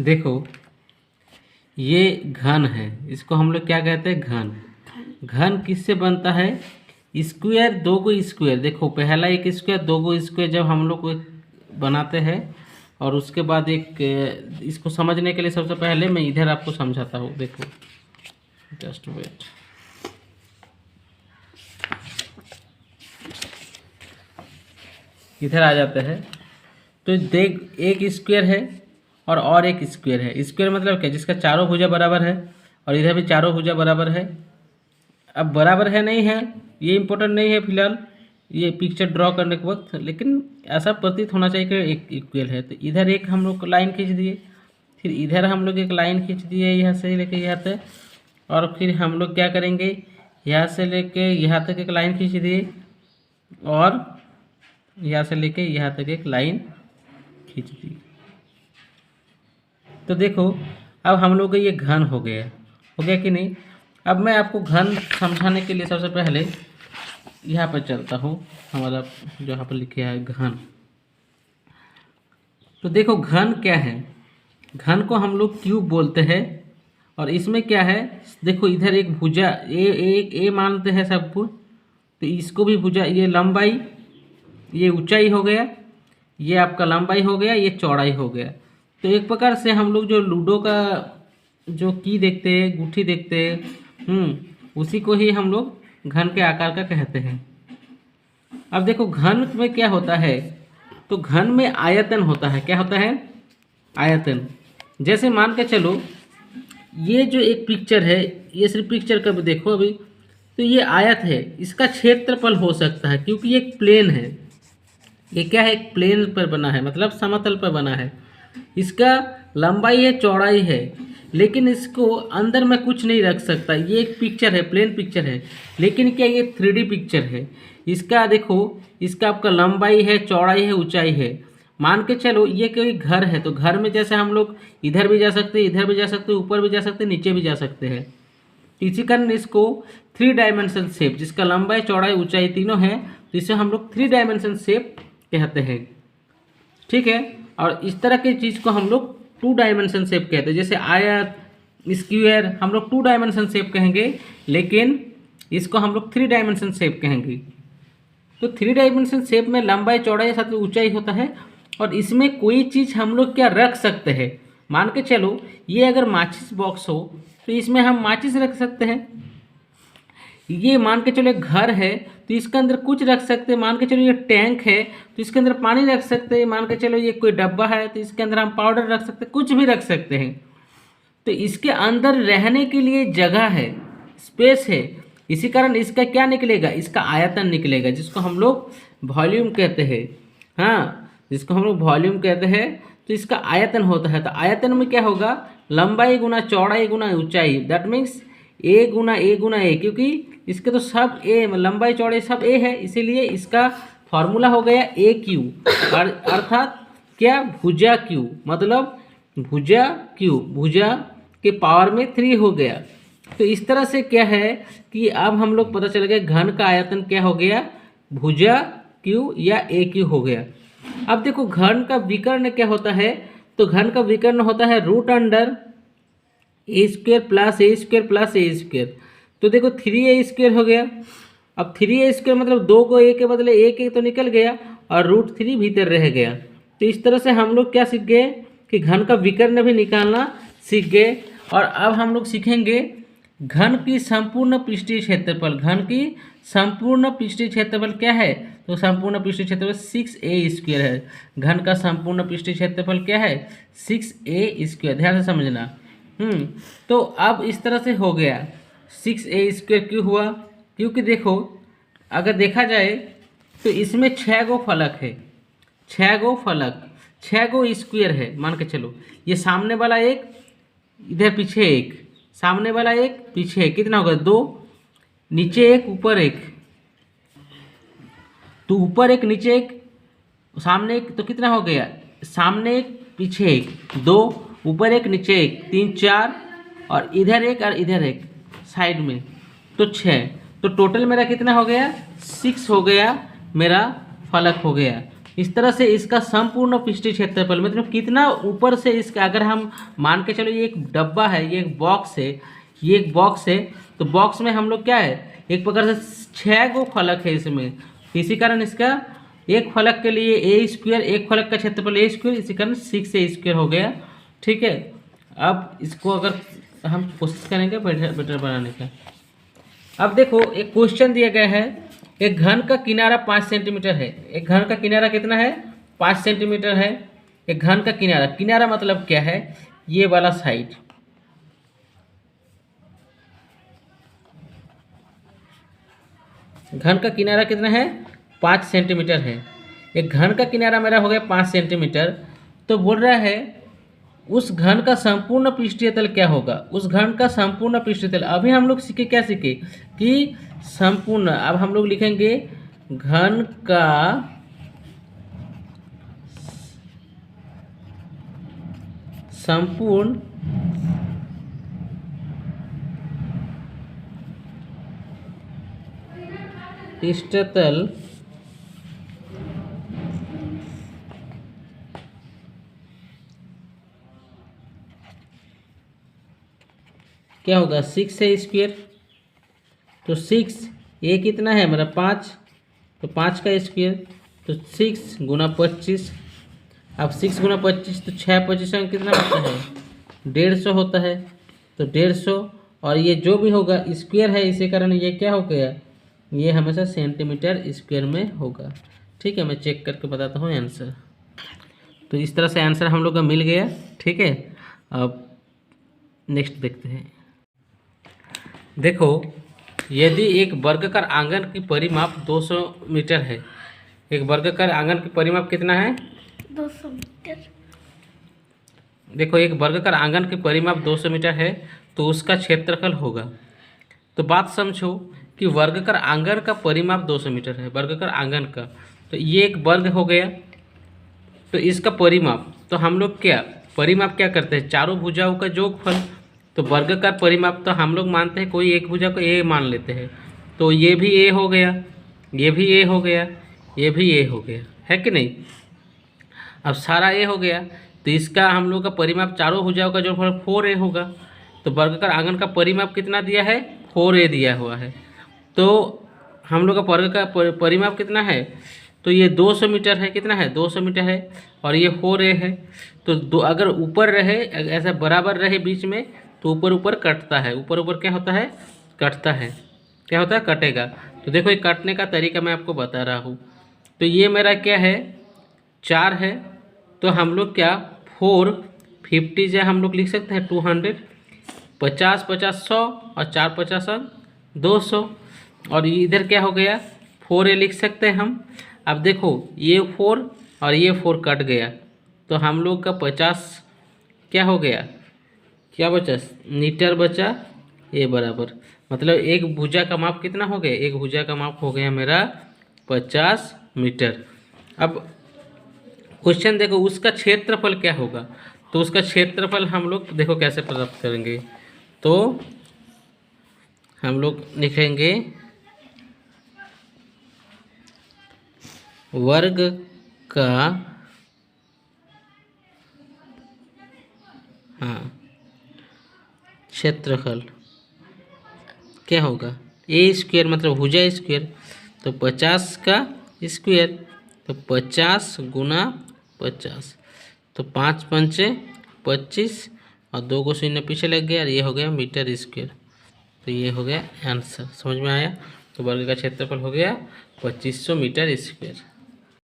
देखो, ये घन है, इसको हम लोग क्या कहते हैं? घन। घन किससे बनता है? स्क्वायर, दो गो स्क्वायर। देखो, पहला एक स्क्वायर, दो गो स्क्वायर जब हम लोग बनाते हैं, और उसके बाद एक, इसको समझने के लिए सबसे पहले मैं इधर आपको समझाता हूँ। देखो, जस्ट वेट। इधर आ जाते हैं तो देख, एक स्क्वायर है और एक स्क्वायर है। स्क्वायर मतलब क्या? जिसका चारों भुजा बराबर है, और इधर भी चारों भुजा बराबर है। अब बराबर है नहीं है ये इम्पोर्टेंट नहीं है फिलहाल, ये पिक्चर ड्रॉ करने के वक्त, लेकिन ऐसा प्रतीत होना चाहिए कि एक इक्वल है। तो इधर एक हम लोग लाइन खींच दिए, फिर इधर हम लोग एक लाइन खींच दिए यहाँ से लेके यहाँ तक, और फिर हम लोग क्या करेंगे, यहाँ से लेके यहाँ तक एक लाइन खींच दिए, और यहाँ से लेके यहाँ तक एक लाइन खींच दी। तो देखो, अब हम लोग का ये घन हो गया कि नहीं? अब मैं आपको घन समझाने के लिए सबसे पहले यहाँ पर चलता हूँ, हमारा जो यहाँ पर लिखे है घन। तो देखो, घन क्या है? घन को हम लोग क्यूब बोलते हैं। और इसमें क्या है, देखो इधर एक भुजा ए मानते हैं सब कुछ, तो इसको भी भुजा, ये लंबाई, ये ऊंचाई हो गया, ये आपका लंबाई हो गया, ये चौड़ाई हो गया। तो एक प्रकार से हम लोग जो लूडो का जो की देखते हैं, गुठी देखते हैं, उसी को ही हम लोग घन के आकार का कहते हैं। अब देखो, घन में क्या होता है? तो घन में आयतन होता है। क्या होता है? आयतन। जैसे मान के चलो, ये जो एक पिक्चर है, ये सिर्फ पिक्चर का भी देखो अभी, तो ये आयत है, इसका क्षेत्रफल हो सकता है, क्योंकि ये एक प्लेन है। ये क्या है? एक प्लेन पर बना है, मतलब समतल पर बना है। इसका लंबाई है, चौड़ाई है, लेकिन इसको अंदर में कुछ नहीं रख सकता। ये एक पिक्चर है, प्लेन पिक्चर है, लेकिन क्या ये 3D पिक्चर है। इसका देखो, इसका आपका लंबाई है, चौड़ाई है, ऊंचाई है। मान के चलो ये कोई घर है, तो घर में जैसे हम लोग इधर भी जा सकते हैं, इधर भी जा सकते हैं, ऊपर भी जा सकते हैं, नीचे भी जा सकते हैं। इसी कारण इसको 3 डायमेंशन शेप, जिसका लंबाई, चौड़ाई, ऊंचाई तीनों है, तो इसे हम लोग 3 डायमेंशन शेप कहते हैं। ठीक है। और इस तरह की चीज़ को हम लोग 2 डायमेंशन शेप कहते हैं। जैसे आयत, स्क्वायर हम लोग 2 डायमेंशन शेप कहेंगे, लेकिन इसको हम लोग 3 डायमेंशन शेप कहेंगे। तो 3 डायमेंशन शेप में लंबाई, चौड़ाई, साथ में ऊंचाई होता है, और इसमें कोई चीज़ हम लोग क्या रख सकते हैं। मान के चलो, ये अगर माचिस बॉक्स हो, तो इसमें हम माचिस रख सकते हैं। ये मान के चलो एक घर है, तो इसके अंदर कुछ रख सकते हैं। मान के चलो ये टैंक है, तो इसके अंदर पानी रख सकते हैं। मान के चलो ये कोई डब्बा है, तो इसके अंदर हम पाउडर रख सकते हैं, कुछ भी रख सकते हैं। तो इसके अंदर रहने के लिए जगह है, स्पेस है। इसी कारण इसका क्या निकलेगा? इसका आयतन निकलेगा, जिसको हम लोग वॉल्यूम कहते हैं। हाँ, जिसको हम लोग वॉल्यूम कहते हैं। तो इसका आयतन होता है। तो आयतन में क्या होगा? लंबाई गुना चौड़ाई गुना ऊंचाई, दैट मीन्स ए गुना ए गुना ए, क्योंकि इसके तो सब ए, लंबाई चौड़ाई सब ए है, इसीलिए इसका फॉर्मूला हो गया ए क्यू। अर्थात क्या? भुजा क्यू, मतलब भुजा क्यू, भुजा के पावर में 3 हो गया। तो इस तरह से क्या है कि अब हम लोग पता चल गया घन का आयतन क्या हो गया? भुजा क्यू या ए क्यू हो गया। अब देखो, घन का विकर्ण क्या होता है? तो घन का विकर्ण होता है रूट अंडर ए स्क्वेयर प्लस ए स्क्वेयर प्लस ए स्क्वेयर। तो देखो 3a स्क्वेयर हो गया। अब 3a स्क्वेयर मतलब 2 को ए के बदले एक तो निकल गया, और √3 भीतर रह गया। तो इस तरह से हम लोग क्या सीख गए कि घन का विकर्ण भी निकालना सीख गए। और अब हम लोग सीखेंगे घन की संपूर्ण पृष्ठीय क्षेत्रफल। घन की संपूर्ण पृष्ठीय क्षेत्रफल क्या है? तो संपूर्ण पृष्ठीय क्षेत्रफल 6a स्क्वेयर है। घन का संपूर्ण पृष्ठीय क्षेत्रफल क्या है? 6a square. ध्यान से समझना। तो अब इस तरह से हो गया। 6a स्क्वेयर क्यों हुआ? क्योंकि देखो, अगर देखा जाए तो इसमें 6 गो फलक है, 6 गो फलक, 6 गो स्क्वायर है। मान के चलो, ये सामने वाला एक, इधर पीछे एक, सामने वाला एक, पीछे एक, कितना होगा? 2, नीचे एक, ऊपर एक। तो ऊपर एक, नीचे एक, सामने एक, तो कितना हो गया? सामने एक, पीछे एक, 2, ऊपर एक, नीचे एक, 3, 4, और इधर एक और इधर एक साइड में, तो 6। तो टोटल मेरा कितना हो गया? 6 हो गया, मेरा फलक हो गया। इस तरह से इसका संपूर्ण पृष्ठीय क्षेत्रफल मतलब कितना ऊपर से इसका, अगर हम मान के चलो ये एक डब्बा है, ये एक बॉक्स है, ये एक बॉक्स है, तो बॉक्स में हम लोग क्या है, एक प्रकार से 6 गो फलक है इसमें, इसी कारण इसका एक फलक के लिए ए स्क्वायर, एक फलक का क्षेत्रफल ए स्क्वायर, इसी कारण 6 ए स्क्वायर हो गया। ठीक है, अब इसको अगर हम कोशिश करेंगे बेटर बनाने का। अब देखो एक क्वेश्चन दिया गया है, एक घन का किनारा 5 सेंटीमीटर है। एक घन का किनारा कितना है? 5 सेंटीमीटर है। एक घन का किनारा, किनारा मतलब क्या है? ये वाला साइड। घन का किनारा कितना है? 5 सेंटीमीटर है। एक घन का किनारा मेरा हो गया 5 सेंटीमीटर। तो बोल रहा है उस घन का संपूर्ण पृष्ठीय तल क्या होगा? उस घन का संपूर्ण पृष्ठीय तल। अभी हम लोग सीखे, क्या सीखे कि संपूर्ण। अब हम लोग लिखेंगे घन का संपूर्ण पृष्ठीय तल क्या होगा? 6 ए स्क्वायर। तो 6 ए कितना है मेरा? 5, तो 5 का स्क्वायर, तो 6 गुना 25। अब 6 गुना 25 तो 6 25 में कितना होता है? 150 होता है। तो 150 और ये जो भी होगा स्क्वायर है, इसी कारण ये क्या हो गया? ये हमेशा सेंटीमीटर स्क्वायर में होगा। ठीक है, मैं चेक करके बताता हूँ आंसर। तो इस तरह से आंसर हम लोग का मिल गया। ठीक है, अब नेक्स्ट देखते हैं। देखो, यदि एक वर्गाकार आंगन की परिमाप 200 मीटर है। एक वर्गाकार आंगन की परिमाप कितना है? 200 मीटर। देखो, एक वर्गाकार आंगन की परिमाप 200 मीटर है, तो उसका क्षेत्रफल होगा। तो बात समझो कि वर्गाकार आंगन का परिमाप 200 मीटर है, वर्गाकार आंगन का, तो ये एक वर्ग हो गया। तो इसका परिमाप, तो हम लोग क्या परिमाप क्या करते हैं? चारों भुजाओं का जोगफल। तो वर्ग का परिमाप तो हम लोग मानते हैं कोई एक भुजा को ए मान लेते हैं। तो ये भी ए हो गया, ये भी ए हो गया, ये भी ए हो गया, है कि नहीं? अब सारा ए हो गया, तो इसका हम लोग का परिमाप चारों भुजाओं का जोगफल 4a होगा। तो वर्गाकार आंगन का परिमाप कितना दिया है? 4a दिया हुआ है। तो हम लोग का वर्ग का परिमाप कितना है? तो ये 200 मीटर है। कितना है? 200 मीटर है। और ये 4a है। तो दो अगर ऊपर रहे, ऐसा बराबर रहे बीच में, तो ऊपर ऊपर कटता है। ऊपर ऊपर क्या होता है? कटता है। क्या होता है? कटेगा। तो देखो, ये काटने का तरीका मैं आपको बता रहा हूँ। तो ये मेरा क्या है? 4 है। तो हम लोग क्या 450 जो हम लोग लिख सकते हैं 200, 50 50 100 और 4 50 200। और इधर क्या हो गया? 4a लिख सकते हैं हम। अब देखो, ये 4 और ये 4 कट गया, तो हम लोग का 50 क्या हो गया? क्या बचा? मीटर बचा। ए बराबर, मतलब एक भुजा का माप कितना हो गया? एक भुजा का माप हो गया मेरा 50 मीटर। अब क्वेश्चन देखो, उसका क्षेत्रफल क्या होगा? तो उसका क्षेत्रफल हम लोग देखो कैसे प्राप्त करेंगे। तो हम लोग लिखेंगे वर्ग का क्षेत्रफल क्या होगा? ए स्क्वायर मतलब भुजा स्क्वायर। तो 50 का स्क्वायर, तो 50 गुना 50, तो 5 पंचे 25 और 2 को शून्य पीछे लग गया, और ये हो गया मीटर स्क्वायर। तो ये हो गया आंसर। समझ में आया? तो वर्ग का क्षेत्रफल हो गया 2500 मीटर स्क्वायर।